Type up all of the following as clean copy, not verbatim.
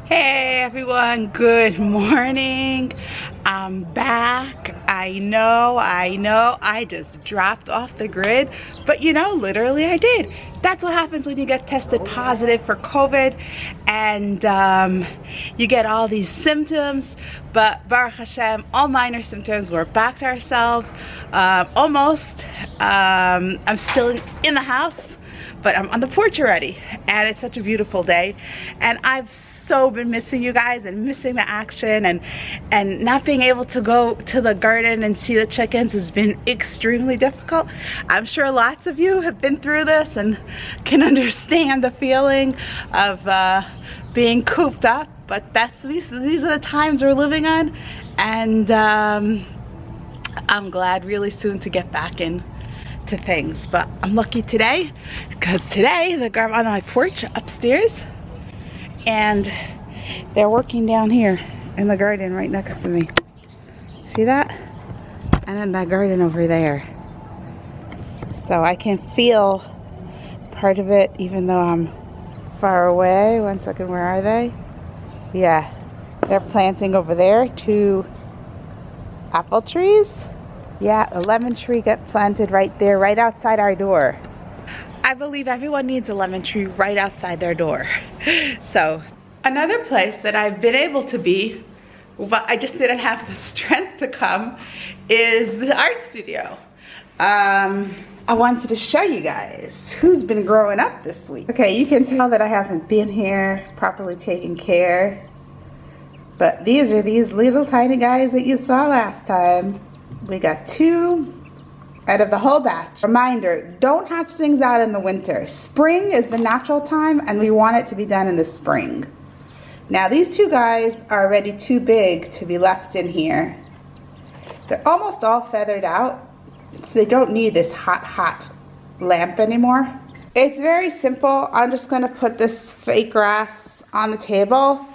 Hey everyone, good morning. I'm back. I know, I just dropped off the grid, but you know, literally I did. That's what happens when you get tested positive for COVID and you get all these symptoms, but Baruch Hashem, all minor symptoms, we're back to ourselves, almost. I'm still in the house, but I'm on the porch already, and it's such a beautiful day, and I've so been missing you guys and missing the action, and not being able to go to the garden and see the chickens has been extremely difficult. I'm sure lots of you have been through this and can understand the feeling of being cooped up, but these are the times we're living on, and I'm glad really soon to get back in to things. But I'm lucky today because today I'm on my porch upstairs and they're working down here in the garden right next to me. See that? And then that garden over there. So I can feel part of it even though I'm far away. One second, where are they? Yeah, they're planting over there 2 apple trees. Yeah, a lemon tree got planted right there, right outside our door. I believe everyone needs a lemon tree right outside their door. So, another place that I've been able to be, but I just didn't have the strength to come, is the art studio. I wanted to show you guys who's been growing up this week. Okay, you can tell that I haven't been here properly taking care, but these are these little tiny guys that you saw last time. We got 2 out of the whole batch. Reminder, don't hatch things out in the winter. Spring is the natural time and we want it to be done in the spring. Now these 2 guys are already too big to be left in here. They're almost all feathered out, so they don't need this hot lamp anymore. It's very simple. I'm just gonna put this fake grass on the table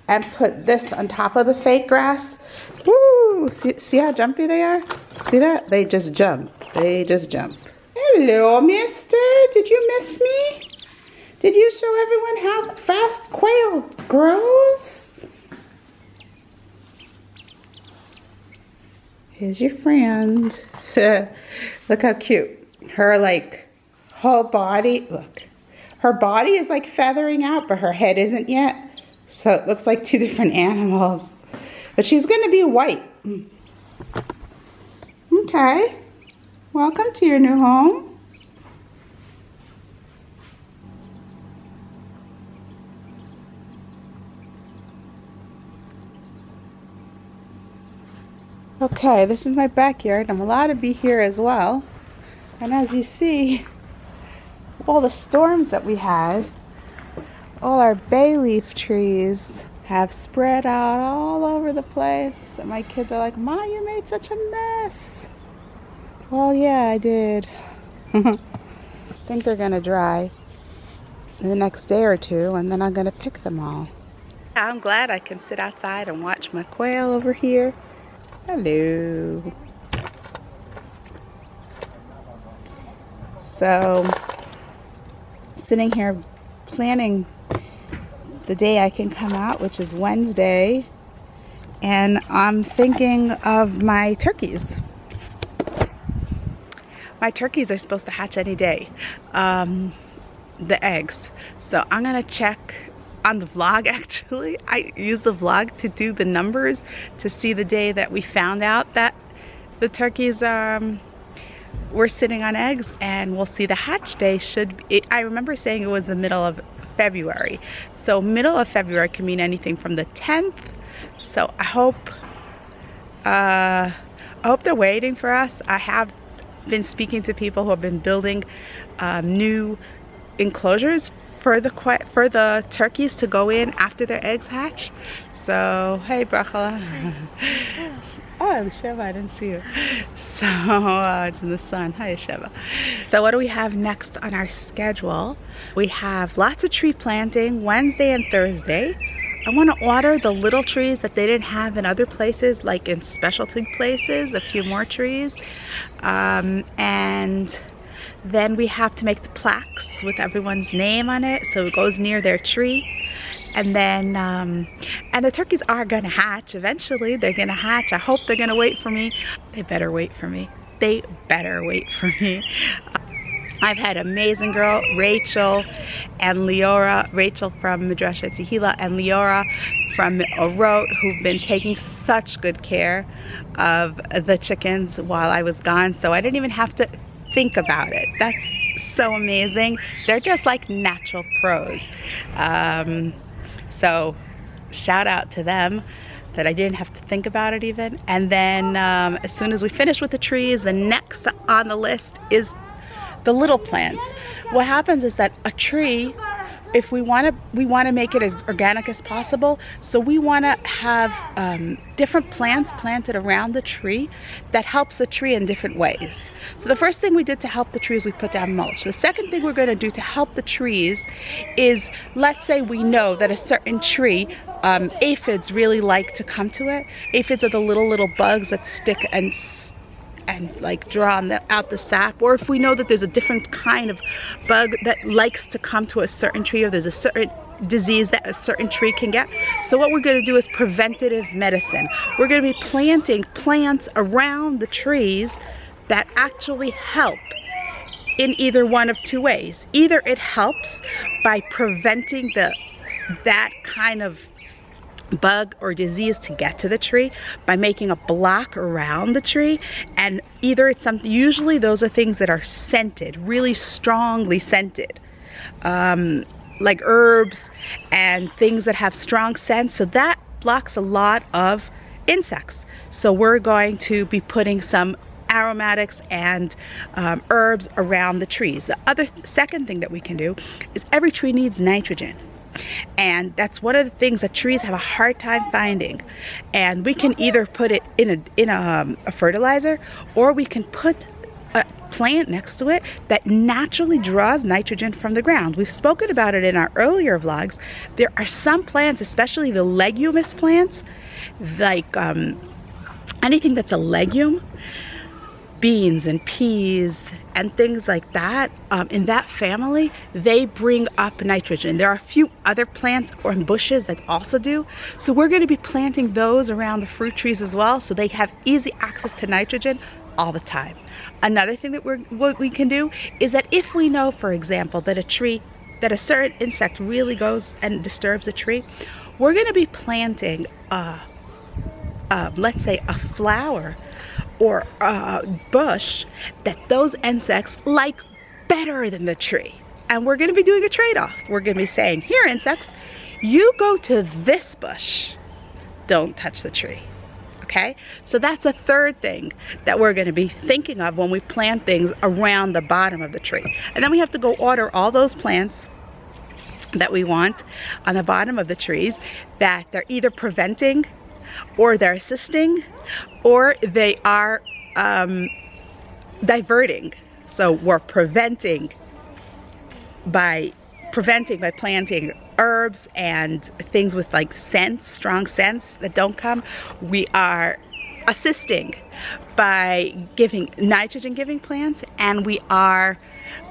and put this on top of the fake grass. Woo! See how jumpy they are? See that? They just jump. They just jump. Hello, mister. Did you miss me? Did you show everyone how fast quail grows? Here's your friend. Look how cute. Her whole body, look. Her body is like feathering out, but her head isn't yet. So it looks like 2 different animals. But she's gonna be white. Okay. Welcome to your new home. Okay, this is my backyard. I'm allowed to be here as well. And as you see, all the storms that we had, all our bay leaf trees have spread out all over the place. And my kids are like, Ma, you made such a mess. Well, yeah, I did. I think they're gonna dry in the next day or 2, and then I'm gonna pick them all. I'm glad I can sit outside and watch my quail over here. Hello. So, sitting here planning the day I can come out, which is Wednesday, and I'm thinking of my turkeys. My turkeys are supposed to hatch any day, the eggs. So I'm gonna check on the vlog. Actually, I use the vlog to do the numbers to see the day that we found out that the turkeys were sitting on eggs, and we'll see the hatch day. I remember saying it was the middle of February. So middle of February can mean anything from the 10th. So I hope they're waiting for us. I have been speaking to people who have been building new enclosures for the turkeys to go in after their eggs hatch. So hey, Bracha. Oh, Sheva, I didn't see you. So it's in the sun. Hi, Sheva. So what do we have next on our schedule? We have lots of tree planting Wednesday and Thursday. I want to order the little trees that they didn't have in other places, like in specialty places, a few more trees. And Then we have to make the plaques with everyone's name on it, so it goes near their tree. And then, and the turkeys are gonna hatch eventually. They're gonna hatch. I hope they're gonna wait for me. They better wait for me. They better wait for me. I've had amazing girl, Rachel and Leora, Rachel from Midrashet Tehillah and Leora from Orot, who've been taking such good care of the chickens while I was gone. So I didn't even have to think about it. That's so amazing. They're just like natural pros. So shout out to them that I didn't have to think about it even. And then as soon as we finish with the trees, the next on the list is the little plants. What happens is that a tree, if we want to make it as organic as possible, so we want to have different plants planted around the tree that helps the tree in different ways. So the first thing we did to help the trees, we put down mulch. The second thing we're going to do to help the trees is, let's say we know that a certain tree, aphids really like to come to it. Aphids are the little bugs that stick and like draw out the sap. Or if we know that there's a different kind of bug that likes to come to a certain tree, or there's a certain disease that a certain tree can get. So what we're going to do is preventative medicine. We're going to be planting plants around the trees that actually help in either one of two ways. Either it helps by preventing that kind of bug or disease to get to the tree by making a block around the tree, and either it's something, usually those are things that are scented, really strongly scented, like herbs and things that have strong scents, so that blocks a lot of insects. So we're going to be putting some aromatics and herbs around the trees. The second thing that we can do is every tree needs nitrogen. And that's one of the things that trees have a hard time finding. And we can either put it in a fertilizer, or we can put a plant next to it that naturally draws nitrogen from the ground. We've spoken about it in our earlier vlogs. There are some plants, especially the leguminous plants, like anything that's a legume, beans and peas and things like that, in that family, they bring up nitrogen. There are a few other plants or bushes that also do. So we're going to be planting those around the fruit trees as well, so they have easy access to nitrogen all the time. Another thing that what we can do is that if we know, for example, that a certain insect really goes and disturbs a tree, we're going to be planting let's say a flower or a bush that those insects like better than the tree. And we're going to be doing a trade-off. We're going to be saying, here insects, you go to this bush, don't touch the tree. Okay, so that's a third thing that we're going to be thinking of when we plant things around the bottom of the tree. And then we have to go order all those plants that we want on the bottom of the trees that they're either preventing, or they're assisting, or they are diverting. So we're preventing by planting herbs and things with like scents, strong scents that don't come. We are assisting by giving nitrogen giving plants, and we are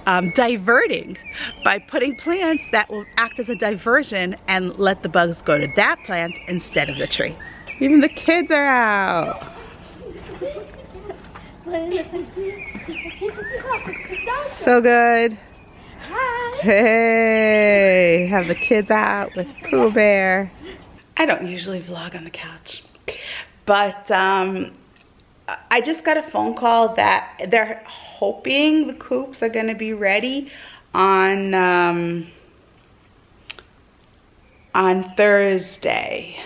diverting by putting plants that will act as a diversion and let the bugs go to that plant instead of the tree. Even the kids are out. So good. Hi. Hey, have the kids out with Pooh Bear. I don't usually vlog on the couch, but I just got a phone call that they're hoping the coops are going to be ready on Thursday.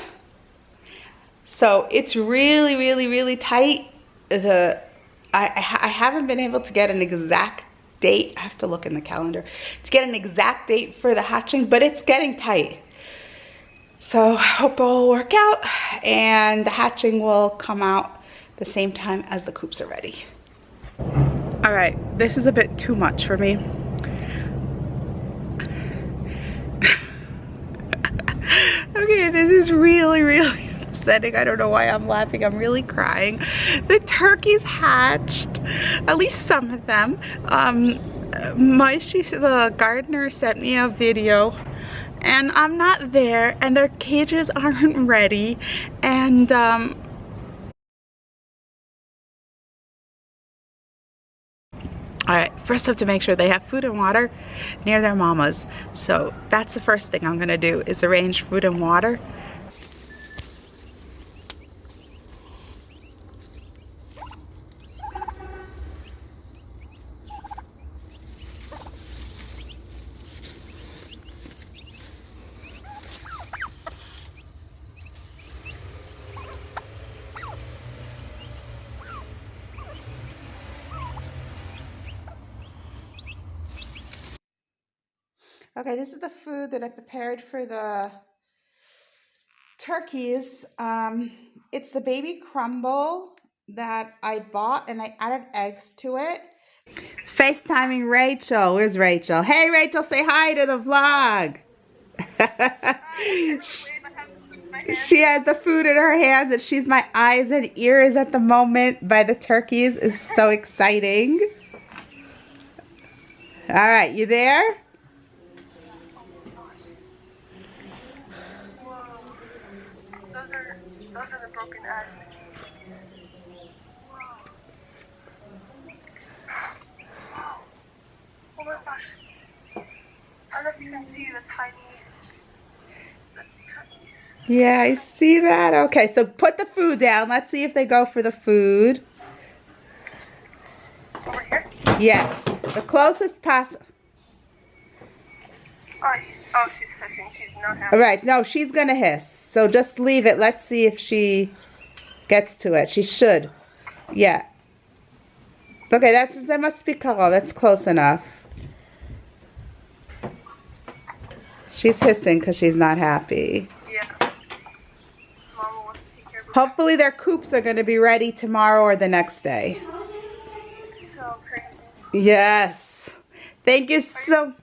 So it's really, really, really tight. I haven't been able to get an exact date. I have to look in the calendar to get an exact date for the hatching, but it's getting tight. So I hope it'll work out and the hatching will come out the same time as the coops are ready. All right, this is a bit too much for me. Okay, this is really, really upsetting. I don't know why I'm laughing. I'm really crying. The turkeys hatched, at least some of them. the gardener sent me a video and I'm not there and their cages aren't ready, and alright, first I have to make sure they have food and water near their mamas. So that's the first thing I'm gonna do, is arrange food and water. Okay, this is the food that I prepared for the turkeys. It's the baby crumble that I bought and I added eggs to it. FaceTiming Rachel. Where's Rachel? Hey Rachel, say hi to the vlog. She has the food in her hands and she's my eyes and ears at the moment by the turkeys. It's so exciting. All right, you there? Those are the broken eggs. Oh my gosh. I don't know if you can see the turkeys. Yeah, I see that. Okay, so put the food down. Let's see if they go for the food. Over here? Yeah, the closest possible. Oh, she's hissing. She's not happy. All right, no, she's gonna hiss. So just leave it. Let's see if she gets to it. She should. Yeah. Okay, that must be color. That's close enough. She's hissing because she's not happy. Yeah. Mama wants to take care of her. Hopefully their coops are going to be ready tomorrow or the next day. So crazy. Yes. Thank you so.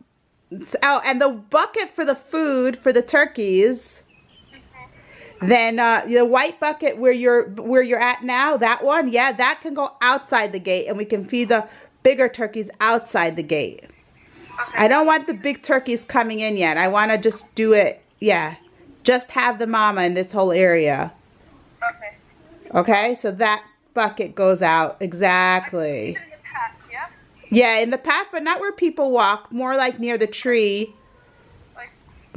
Oh, and the bucket for the food for the turkeys. Then the white bucket where you're at now, that one, yeah, that can go outside the gate and we can feed the bigger turkeys outside the gate. Okay. I don't want the big turkeys coming in yet. I want to just do it, yeah, just have the mama in this whole area. Okay. Okay, so that bucket goes out, exactly. I can put it in the path, yeah? Yeah, in the path, but not where people walk, more like near the tree.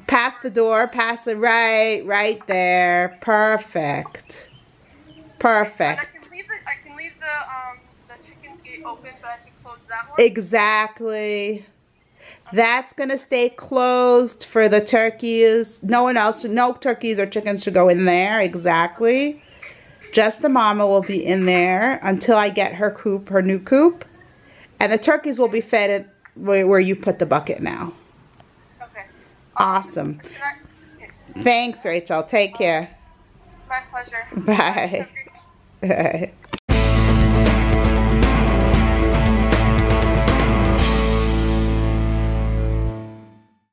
Past the door, past the right there. Perfect. Perfect. I can leave the chicken's gate open, but I should close that one. Exactly. That's gonna stay closed for the turkeys. No one else, no turkeys or chickens should go in there. Exactly. Just the mama will be in there until I get her coop, her new coop. And the turkeys will be fed at where you put the bucket now. Awesome. Thanks, Rachel. Take care. My pleasure. Bye. Bye.